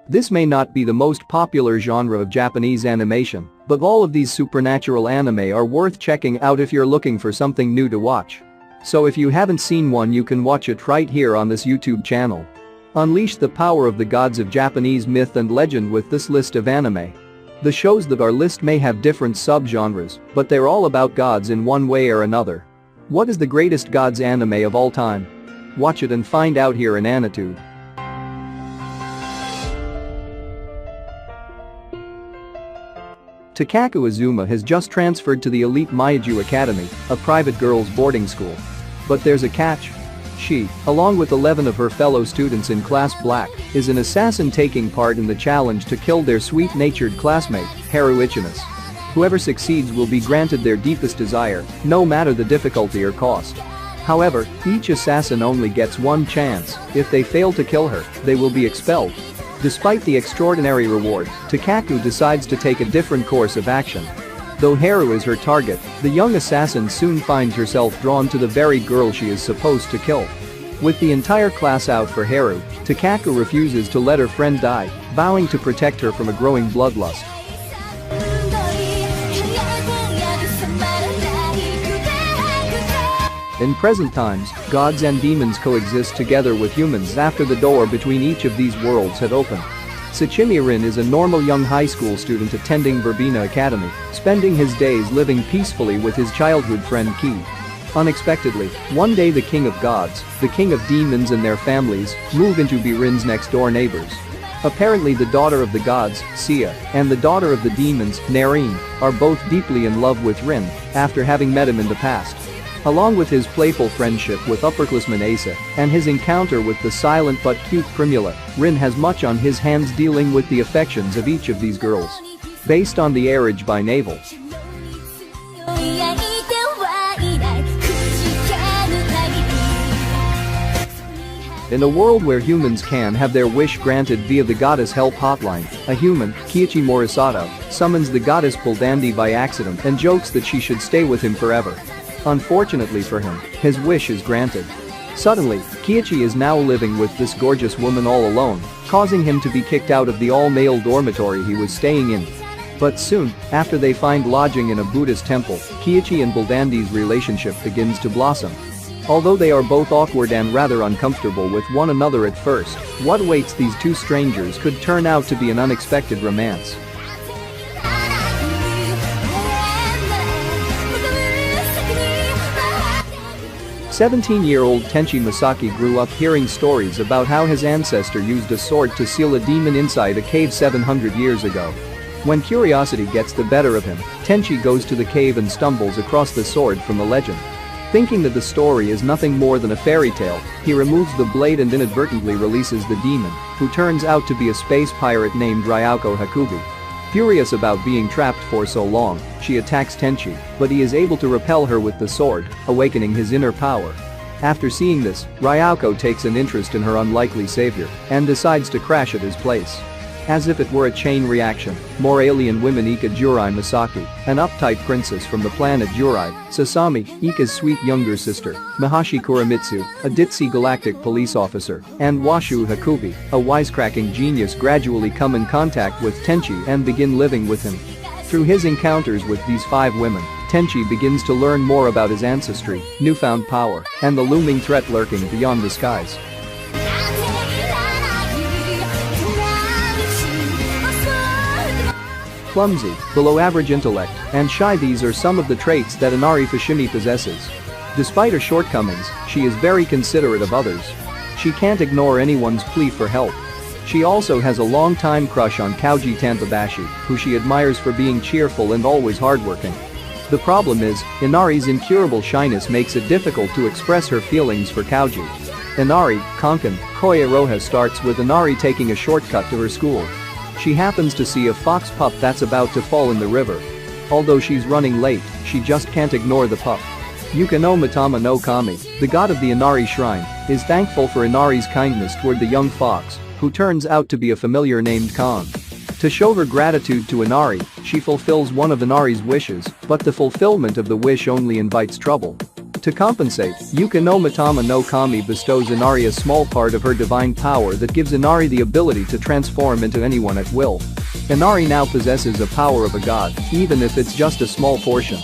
This may not be the most popular genre of Japanese animation, but all of these supernatural anime are worth checking out if you're looking for something new to watch. So if you haven't seen one, you can watch it right here on this YouTube channel. Unleash the power of the gods of Japanese myth and legend with this list of anime. The shows that our list may have different subgenres, but they're all about gods in one way or another. What is the greatest gods anime of all time? Watch it and find out here in Anitude. Takaku Azuma has just transferred to the elite Maiju Academy, a private girls' boarding school. But there's a catch. She, along with 11 of her fellow students in Class Black, is an assassin taking part in the challenge to kill their sweet-natured classmate, Haru Ichinus. Whoever succeeds will be granted their deepest desire, no matter the difficulty or cost. However, each assassin only gets one chance. If they fail to kill her, they will be expelled. Despite the extraordinary reward, Takaku decides to take a different course of action. Though Haru is her target, the young assassin soon finds herself drawn to the very girl she is supposed to kill. With the entire class out for Haru, Takaku refuses to let her friend die, vowing to protect her from a growing bloodlust. In present times, gods and demons coexist together with humans after the door between each of these worlds had opened. Sachimi Rin is a normal young high school student attending Verbena Academy, spending his days living peacefully with his childhood friend Ki. Unexpectedly, one day the king of gods, the king of demons and their families, move in to be Rin's next-door neighbors. Apparently the daughter of the gods, Sia, and the daughter of the demons, Narine, are both deeply in love with Rin after having met him in the past. Along with his playful friendship with upperclassman Asa and his encounter with the silent but cute Primula, Rin has much on his hands dealing with the affections of each of these girls. Based on the Arage by Navel. In a world where humans can have their wish granted via the goddess help hotline, a human, Kiichi Morisato, summons the goddess Buldandi by accident and jokes that she should stay with him forever. Unfortunately for him, his wish is granted. Suddenly, Kiichi is now living with this gorgeous woman all alone, causing him to be kicked out of the all-male dormitory he was staying in. But soon, after they find lodging in a Buddhist temple, Kiichi and Buldandi's relationship begins to blossom. Although they are both awkward and rather uncomfortable with one another at first, what awaits these two strangers could turn out to be an unexpected romance. 17-year-old Tenchi Masaki grew up hearing stories about how his ancestor used a sword to seal a demon inside a cave 700 years ago. When curiosity gets the better of him, Tenchi goes to the cave and stumbles across the sword from the legend. Thinking that the story is nothing more than a fairy tale, he removes the blade and inadvertently releases the demon, who turns out to be a space pirate named Ryuko Hakubi. Furious about being trapped for so long, she attacks Tenchi, but he is able to repel her with the sword, awakening his inner power. After seeing this, Ryuko takes an interest in her unlikely savior and decides to crash at his place. As if it were a chain reaction, more alien women Ika Jurai Masaki, an uptight princess from the planet Jurai, Sasami, Ika's sweet younger sister, Mahashi Kuramitsu, a ditzy galactic police officer, and Washu Hakubi, a wisecracking genius, gradually come in contact with Tenchi and begin living with him. Through his encounters with these 5 women, Tenchi begins to learn more about his ancestry, newfound power, and the looming threat lurking beyond the skies. Clumsy, below-average intellect, and shy, these are some of the traits that Inari Fushimi possesses. Despite her shortcomings, she is very considerate of others. She can't ignore anyone's plea for help. She also has a long-time crush on Kauji Tanpabashi, who she admires for being cheerful and always hardworking. The problem is, Inari's incurable shyness makes it difficult to express her feelings for Kauji. Inari, Konkan, Koyaroha starts with Inari taking a shortcut to her school. She happens to see a fox pup that's about to fall in the river. Although she's running late, she just can't ignore the pup. Yuka no Matama no Kami, the god of the Inari shrine, is thankful for Inari's kindness toward the young fox, who turns out to be a familiar named Khan. To show her gratitude to Inari, she fulfills one of Inari's wishes, but the fulfillment of the wish only invites trouble. To compensate, Yuka no Mitama no Kami bestows Inari a small part of her divine power that gives Inari the ability to transform into anyone at will. Inari now possesses the power of a god, even if it's just a small portion.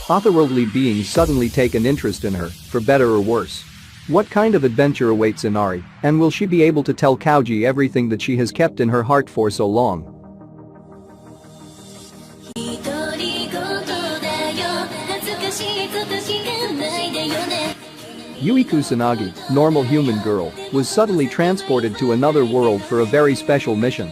Otherworldly beings suddenly take an interest in her, for better or worse. What kind of adventure awaits Inari, and will she be able to tell Kouji everything that she has kept in her heart for so long? Yui Kusanagi, normal human girl, was suddenly transported to another world for a very special mission.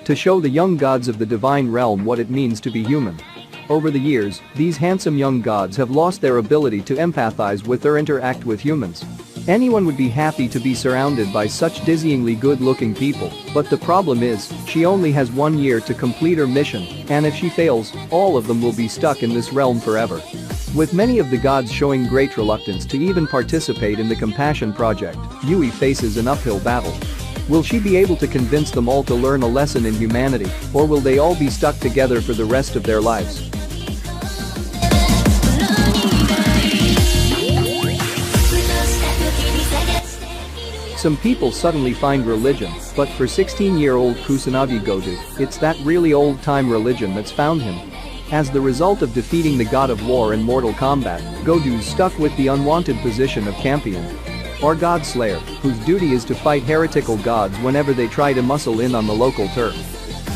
To show the young gods of the divine realm what it means to be human. Over the years, these handsome young gods have lost their ability to empathize with or interact with humans. Anyone would be happy to be surrounded by such dizzyingly good-looking people, but the problem is, she only has 1 year to complete her mission, and if she fails, all of them will be stuck in this realm forever. With many of the gods showing great reluctance to even participate in the Compassion Project, Yui faces an uphill battle. Will she be able to convince them all to learn a lesson in humanity, or will they all be stuck together for the rest of their lives? Some people suddenly find religion, but for 16-year-old Kusanagi Godu, it's that really old-time religion that's found him. As the result of defeating the god of war in Mortal Kombat, Godu's stuck with the unwanted position of champion. Or God Slayer, whose duty is to fight heretical gods whenever they try to muscle in on the local turf.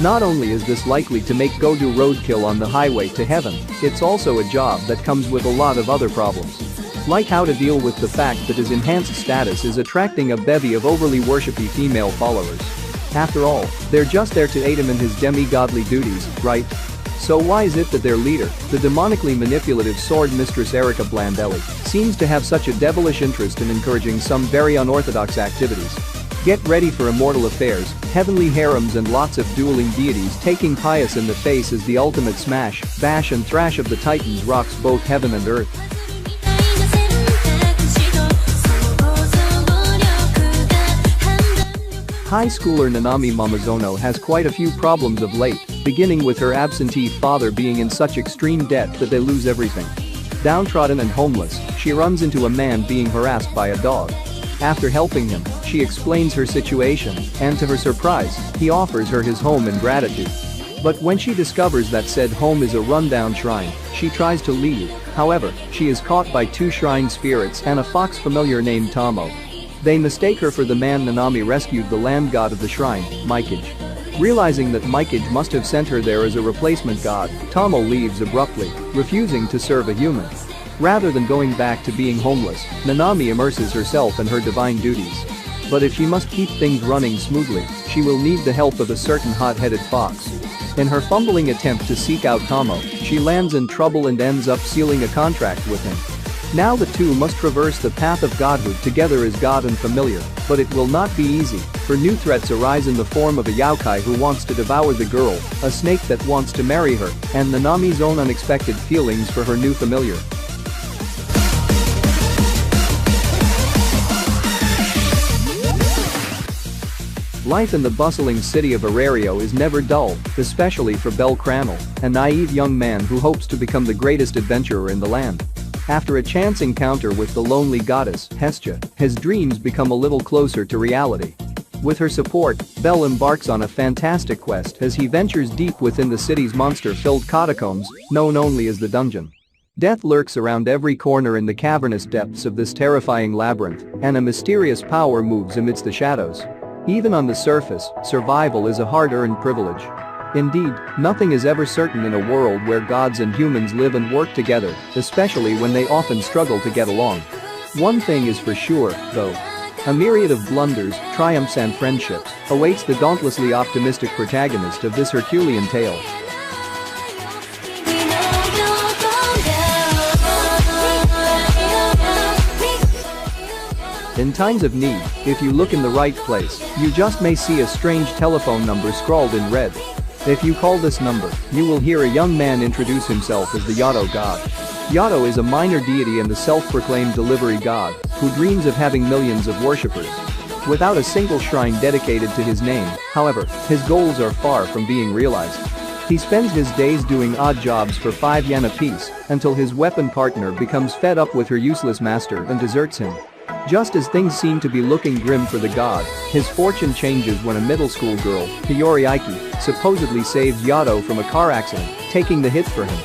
Not only is this likely to make Godu roadkill on the highway to heaven, it's also a job that comes with a lot of other problems. Like how to deal with the fact that his enhanced status is attracting a bevy of overly worshipy female followers. After all, they're just there to aid him in his demi-godly duties, right? So why is it that their leader, the demonically manipulative sword mistress Erica Blandelli, seems to have such a devilish interest in encouraging some very unorthodox activities? Get ready for immortal affairs, heavenly harems and lots of dueling deities taking Pius in the face as the ultimate smash, bash and thrash of the Titans rocks both heaven and earth. High schooler Nanami Mamazono has quite a few problems of late, beginning with her absentee father being in such extreme debt that they lose everything. Downtrodden and homeless, she runs into a man being harassed by a dog. After helping him, she explains her situation, and to her surprise, he offers her his home in gratitude. But when she discovers that said home is a rundown shrine, she tries to leave. However, she is caught by 2 shrine spirits and a fox familiar named Tomo. They mistake her for the man Nanami rescued, the land god of the shrine, Mikage. Realizing that Mikage must have sent her there as a replacement god, Tomo leaves abruptly, refusing to serve a human. Rather than going back to being homeless, Nanami immerses herself in her divine duties. But if she must keep things running smoothly, she will need the help of a certain hot-headed fox. In her fumbling attempt to seek out Tomo, she lands in trouble and ends up sealing a contract with him. Now the two must traverse the path of godhood together as god and familiar, but it will not be easy, for new threats arise in the form of a yokai who wants to devour the girl, a snake that wants to marry her, and Nanami's own unexpected feelings for her new familiar. Life in the bustling city of Arario is never dull, especially for Bel Cranel, a naive young man who hopes to become the greatest adventurer in the land. After a chance encounter with the lonely goddess, Hestia, his dreams become a little closer to reality. With her support, Bel embarks on a fantastic quest as he ventures deep within the city's monster-filled catacombs, known only as the Dungeon. Death lurks around every corner in the cavernous depths of this terrifying labyrinth, and a mysterious power moves amidst the shadows. Even on the surface, survival is a hard-earned privilege. Indeed, nothing is ever certain in a world where gods and humans live and work together, especially when they often struggle to get along. One thing is for sure, though. A myriad of blunders, triumphs and friendships awaits the dauntlessly optimistic protagonist of this Herculean tale. In times of need, if you look in the right place, you just may see a strange telephone number scrawled in red. If you call this number, you will hear a young man introduce himself as the Yato god. Yato is a minor deity and the self-proclaimed delivery god, who dreams of having millions of worshippers. Without a single shrine dedicated to his name, however, his goals are far from being realized. He spends his days doing odd jobs for 5 yen apiece until his weapon partner becomes fed up with her useless master and deserts him. Just as things seem to be looking grim for the god, his fortune changes when a middle school girl, Hiyori Aiki, supposedly saves Yato from a car accident, taking the hit for him.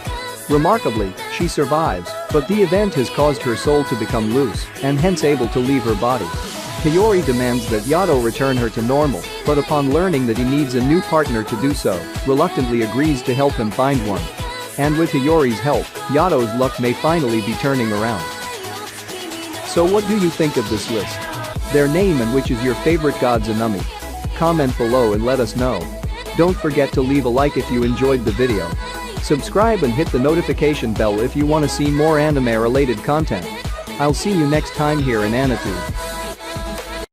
Remarkably, she survives, but the event has caused her soul to become loose and hence able to leave her body. Hiyori demands that Yato return her to normal, but upon learning that he needs a new partner to do so, reluctantly agrees to help him find one. And with Hiyori's help, Yato's luck may finally be turning around. So what do you think of this list? Their name and which is your favorite god's anime? Comment below and let us know. Don't forget to leave a like if you enjoyed the video. Subscribe and hit the notification bell if you want to see more anime related content. I'll see you next time here in Anatu.